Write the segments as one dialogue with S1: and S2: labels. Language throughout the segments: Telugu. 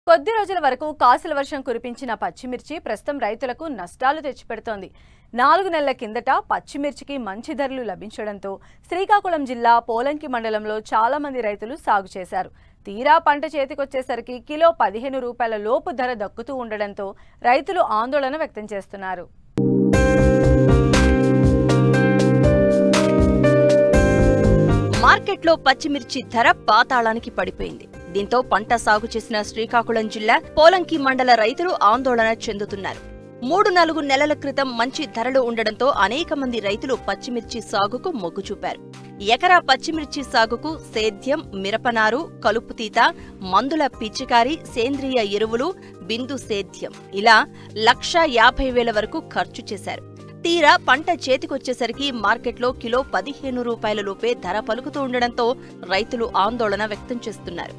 S1: కొద్ది రోజుల వరకు కాసుల వర్షం కురిపించిన పచ్చిమిర్చి ప్రస్తుతం రైతులకు నష్టాలు తెచ్చిపెడుతోంది. 4 నెలల కిందట పచ్చిమిర్చికి మంచి ధరలు లభించడంతో శ్రీకాకుళం జిల్లా పోలంకి మండలంలో చాలా మంది రైతులు సాగు చేశారు. తీరా పంట చేతికొచ్చేసరికి కిలో 15 రూపాయల లోపు ధర దక్కుతూ ఉండడంతో రైతులు ఆందోళన వ్యక్తం చేస్తున్నారు.
S2: మార్కెట్లో పచ్చిమిర్చి ధర పాతాళానికి పడిపోయింది. దీంతో పంట సాగు చేసిన శ్రీకాకుళం జిల్లా పోలంకి మండల రైతులు ఆందోళన చెందుతున్నారు. 3-4 నెలల క్రితం మంచి ధరలు ఉండడంతో అనేక మంది రైతులు పచ్చిమిర్చి సాగుకు మొగ్గు చూపారు. ఎకరా పచ్చిమిర్చి సాగుకు సేద్యం, మిరపనారు, కలుపుతీత, మందుల పిచికారీ, సేంద్రియ ఎరువులు, బిందు సేద్యం ఇలా 1,50,000 వరకు ఖర్చు చేశారు. తీరా పంట చేతికొచ్చేసరికి మార్కెట్లో కిలో 15 రూపాయల లోపే ధర పలుకుతూ ఉండడంతో రైతులు ఆందోళన వ్యక్తం చేస్తున్నారు.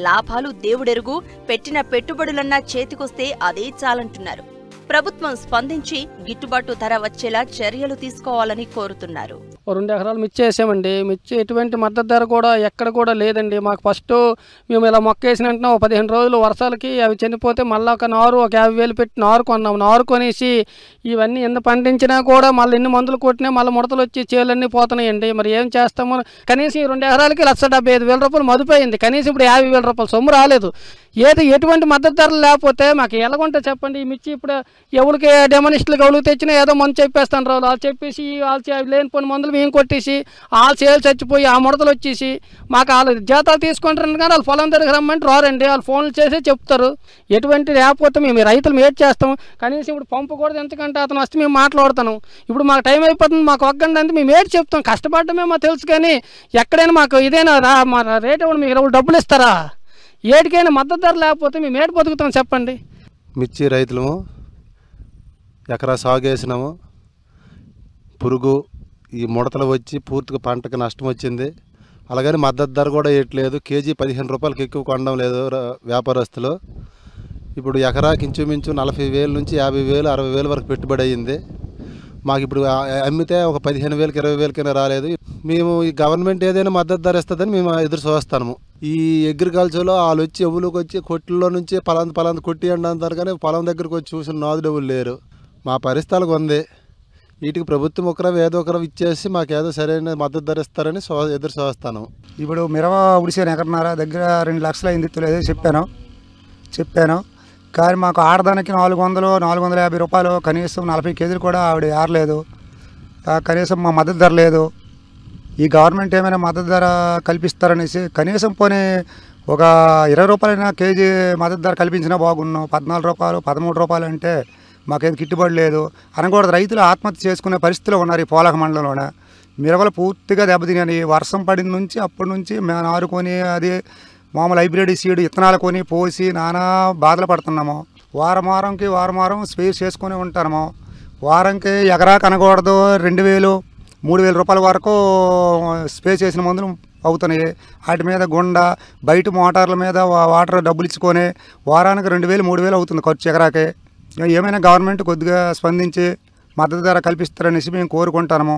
S2: లాభాలు దేవుడెరుగు, పెట్టిన పెట్టుబడులన్నా చేతికొస్తే అదే చాలంటున్నారు. ప్రభుత్వం స్పందించి గిట్టుబాటు ధర వచ్చేలా చర్యలు తీసుకోవాలని కోరుతున్నారు.
S3: 2 ఎకరాలు మిర్చి వేసామండి. మిర్చి ఎటువంటి మద్దతు ధర కూడా ఎక్కడ కూడా లేదండి. మాకు ఫస్ట్ మేము ఇలా మొక్క వేసిన వెంటనే 15 రోజులు వర్షాలకి అవి చనిపోతే మళ్ళీ ఒక 50,000 పెట్టి నారు కొన్నాము. నారు కొనేసి ఇవన్నీ ఎంత పండించినా కూడా మళ్ళీ ఎన్ని మందులు కొట్టినా మళ్ళీ ముడతలు వచ్చి చేలన్నీ పోతున్నాయండి. మరి ఏం చేస్తామో కనీసం ఈ 2 ఎకరాలకి 1,75,000 రూపాయలు మదుపోయింది. కనీసం ఇప్పుడు 50,000 రూపాయలు సొమ్ము రాలేదు. ఎటువంటి మద్దతు ధరలు లేకపోతే మాకు ఎలాగుంటే చెప్పండి. ఈ మిర్చి ఇప్పుడు ఎవరికి డెమోనిస్టులకు ఎవరికి తెచ్చినా ఏదో మందు చెప్పేస్తాను రావు. వాళ్ళు చెప్పేసి వాళ్ళు లేనిపోయిన మందులు మేము కొట్టేసి వాళ్ళు సేల్ చచ్చిపోయి ఆ ముడతలు వచ్చేసి మాకు వాళ్ళు జీతాలు తీసుకుంటారు కానీ వాళ్ళు పొలం దగ్గర రమ్మంటే రారండి. వాళ్ళు ఫోన్లు చేసి చెప్తారు. ఎటువంటి లేకపోతే మేము రైతులు ఏడ్ చేస్తాం. కనీసం ఇప్పుడు పంపు కూడా ఎందుకంటే అతను వస్తే మేము మాట్లాడుతాను. ఇప్పుడు మాకు టైం అయిపోతుంది, మాకు ఒగ్గండి అంటే మేము ఏడ్ చెప్తాం. కష్టపడమే మాకు తెలుసు కానీ ఎక్కడైనా మాకు ఇదేనా మా రేట్ ఇవ్వండి, మీకు డబ్బులు ఇస్తారా? ఏడికైనా మద్దతు ధర లేకపోతే మేము ఏడు బతుకుతాం చెప్పండి.
S4: మిర్చి రైతులము ఎకరా సాగు వేసినాము. పురుగు ఈ ముడతలు వచ్చి పూర్తిగా పంటకు నష్టం వచ్చింది. అలాగని మద్దతు ధర కూడా వేయట్లేదు. కేజీ 15 రూపాయలకి ఎక్కువ కొనడం లేదు వ్యాపారస్తులు. ఇప్పుడు ఎకరాకి ఇంచుమించు 40,000 నుంచి 50,000, 60,000 వరకు పెట్టుబడి అయ్యింది. మాకు ఇప్పుడు అమ్మితే ఒక 15,000, 20,000 రాలేదు. మేము ఈ గవర్నమెంట్ ఏదైనా మద్దతు ధర ఇస్తుందని మేము ఎదురు చూస్తాము. ఈ అగ్రికల్చర్లో వాళ్ళు వచ్చి ఎవ్వులకు వచ్చి కొట్లలో నుంచి పలాంత కొట్టియండి అంటారు కానీ పొలం దగ్గరకు వచ్చి చూసిన నాదుడు ఎవరు లేరు. మా పరిస్థితులకు ఉంది. వీటికి ప్రభుత్వం ఏదో ఒకరు ఇచ్చేసి మాకేదో సరైన మద్దతు ధర ఇస్తారని ఎదురు చూస్తాను.
S5: ఇప్పుడు మిరవ ఉడిసాను ఎకరన్నర దగ్గర 2 లక్షలు అయింది. లేదో చెప్పాను కానీ మాకు ఆడదానికి 400-450 రూపాయలు, కనీసం 40 కేజీలు కూడా ఆవిడ ఆరలేదు. కనీసం మా మద్దతు ధర లేదు. ఈ గవర్నమెంట్ ఏమైనా మద్దతు ధర కల్పిస్తారనేసి కనీసం పోనీ ఒక 20 రూపాయలైనా కేజీ మద్దతు ధర కల్పించినా బాగున్నాం. 14 రూపాయలు, 13 రూపాయలు అంటే మాకేం గిట్టుబడి లేదు అనకూడదు. రైతులు ఆత్మహత్య చేసుకునే పరిస్థితిలో ఉన్నారు ఈ పోలక మండలంలోనే. మిరవలు పూర్తిగా దెబ్బతిని వర్షం పడిన నుంచి అప్పటి నుంచి మేము నారుకొని అది మామూలు హైబ్రిడ్ సీడ్ విత్తనాలు కొని పోసి నానా బాధలు పడుతున్నాము. వారం స్పేర్ చేసుకొని ఉంటాము. వారంకి ఎకరాకు అనకూడదు 2,000-3,000 రూపాయల వరకు స్ప్రే చేసిన మందులు అవుతున్నాయి. వాటి మీద గుండ బయట మోటార్ల మీద వాటర్ డబ్బులు ఇచ్చుకొని వారానికి 2,000-3,000 అవుతుంది ఖర్చు ఎకరాకి. ఏమైనా గవర్నమెంట్ కొద్దిగా స్పందించి మద్దతు ధర కల్పిస్తారనేసి మేము కోరుకుంటాము.